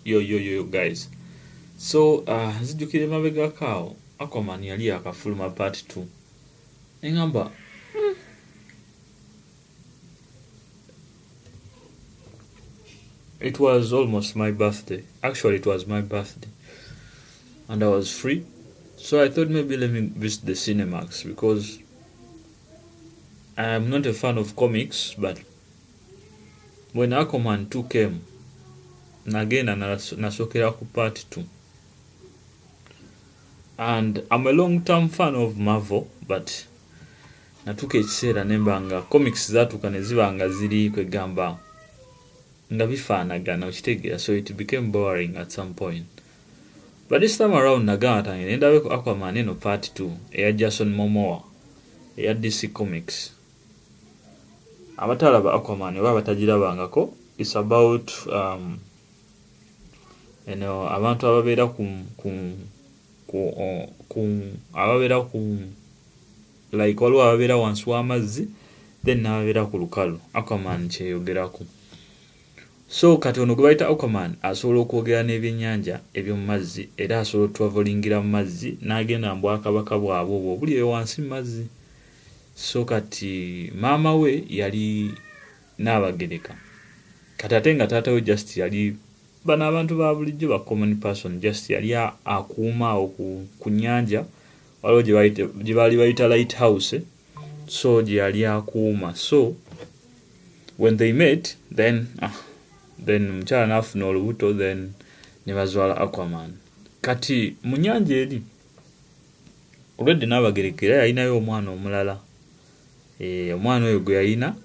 Yo guys. So Nzijukira mabega kao Aquaman yali akafuluma part 2. Engamba it was almost my birthday. Actually, it was my birthday. And I was free. So I thought maybe let me visit the Cinemax because I am not a fan of comics, but when Aquaman 2 came, nagenda nasokera ku part 2. And I'm a long-term fan of Marvel, but natuka ekiseera nembanga comics zatuka ne zibanga ziri kwegamba nga bifaanagana okitegeera, so it became boring at some point. But this time around nagamba nendabe ku Aquaman eno part 2 eya Jason Momoa eya DC Comics. Abatalaba Aquaman oba batagirabangako, it's about abantu ababeera ababeera ku like waliwo ababeera wansi w'amazzi then n'ababeera ku lukalu. Aquaman kyeyogerako. So kati ono gwe bayita Aquaman asobola okwogera n'ebyennyanja eby'omu mazzi era asobola travelingira mu mazzi n'agenda mu bwakabaka bwabwe obwo obuli eyo wansi mu mazzi. So kati maama we yali Nnabagereka, kati ate nga taata we just yali bano abantu ba bulijjo ba common person, just yali akuuma ku nnyanja waliwo gye baali bayita lighthouse, so gye yali akuuma. So when they met then mukyala n'afuna olubuto then ne bazwala Aquaman. Kati mu nnyanja eri olwedde Nnabagereka era yalinayo omwana omulala. Omwana oyo gwe yalina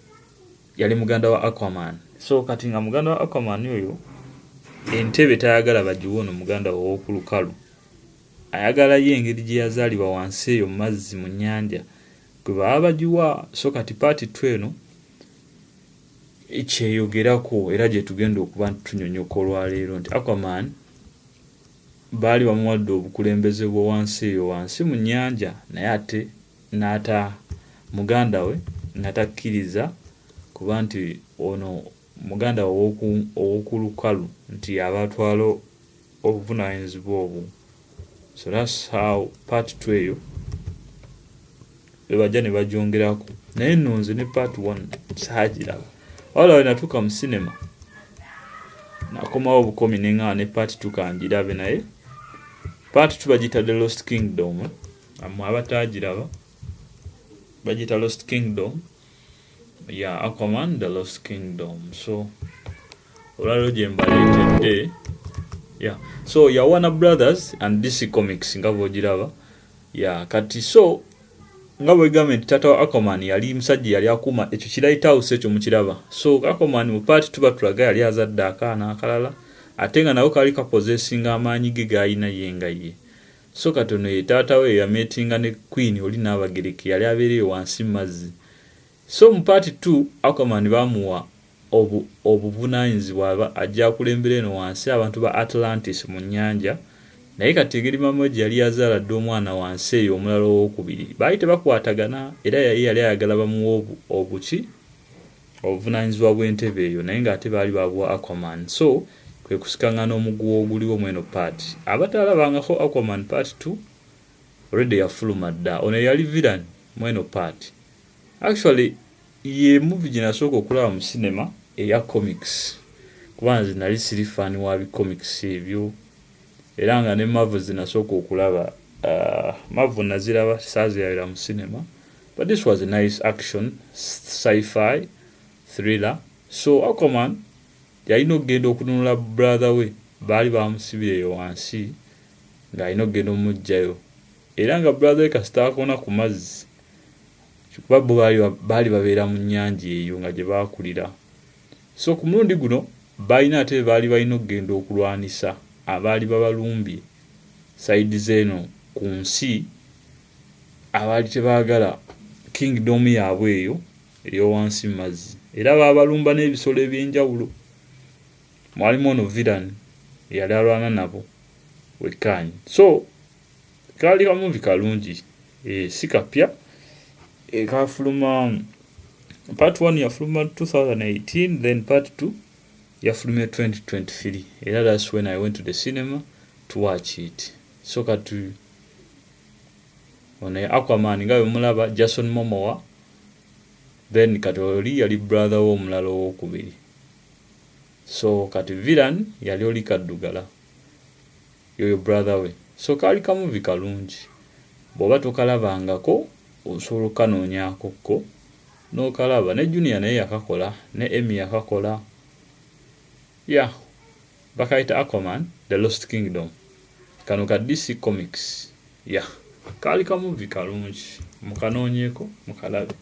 yali muganda wa Aquaman. So kati nga muganda wa Aquaman oyo entebe tayagala bagiwe ono muganda w'okulukalu, ayagala ye engeri gye yazaalibwa wansi eyo mu mazzi mu nnyanja gwe baba bagiwa. So kati part 2 eno ekyeyogerako era gye tugenda okuba tunyonyoka olwaleero nti Aquaman baali bamuwadde obukulembeze bwa wansi eyo wansi mu nnyanja, naye ate n'ata muganda we n'atakkiriza kuba nti ono muganda ow'okulukalu nti abatwala obuvunaanyizibwa obwo. So that's how part 2 eyo bajja ne bagyongerako, naye nno nze ne part 1 saagiraba. Wala we natuuka mu cinema nakomawo obukomi neŋŋawa ne part 2 kangirabe, naye part 2 bagiyita The Lost Kingdom. Amwe abataagiraba bagiyita Lost Kingdom. Yeah, Aquaman The Lost Kingdom. So olwaleero gye mbaleetedde. Yeah, so ya Warner Brothers and DC Comics nga bw'ogiraba. Yeah, kati so nga bw'egamba nti taata wa Aquaman yali musajja yali akuuma ekyo kirayithouse ekyo mukiraba. So Aquaman mu part 2 batulaga yali azadde akaana akalala ate nga nawe kaali kapozesinga amaanyi ge g'alina ye nga ye. So kati ono ye taata we yameetinga ne Queen oli Nnabagereka yali abeereyo wansi mu mazzi. So mu part 2 Aquaman bamuwa obuvunaanyizibwa ajja kulembera eno wansi abantu ba Atlantis mu nnyanja, naye kati engeri maama gye yali yazaala dde omwana wansi eyo omulala owokubiri baali tebakwatagana era yali ayagala bamuwa obuvunaanyizibwa bw'entebe eyo, naye ng'ate baali babuwa Aquaman. So kwe kusikaŋŋana omuguwa oguliwo mweno part. Abataalabangako Aquaman part 2 already yafuluma dda. Ono yali villain mweno part. Actually ye movie gye nasooka okulaba mu cinema eya comics kuba nze nali siri fan wa comics ebyo, era nga ne Marvel zinasooka okulaba. Marvel naziraba saazirabira mu cinema, but this was a nice action sci-fi thriller. So Aquaman yalina okugenda okununula brother we baali bamusibira eyo wansi ng'alina okugenda omugjayo, era nga brother we kasita akona ku mazzi kuba bo baali babeera mu nnyanja eyo nga gye baakulira. So ku mulundi guno balina ate baali balina okugenda okulwanisa abaali babalumbye saidi zeno ku nsi abaali tebaagala kingdom yaabwe eyo ey'owansi mu mazzi, era baabalumba n'ebisolo eby'enjawulo. Mwalimu ono villain yali alwana nabo wekkaanyi. So kaali kamuvi kalungi, si kapya. Kafuluma part 1 yafuluma 2018, then part 2 yafulumye 2023 era that's when I went to the cinema to watch it. So kati ono Aquaman nga bemulaba Jason Momoa, then kati oli yali brother w'omulala owokubiri. So kati villain yali oli kaddugala yoyo brother we. So kali kamuvi kalungi bw'oba tokalabangako osobola okanoonyaako ko n'okalaba. Ne Junior naye yakakola, ne Emmy yakakola. Yeah, bakayita Aquaman The Lost Kingdom, kano ka DC Comics. Yeah, kali kamuvi kalungi, mukanoonyeeko mukalabe.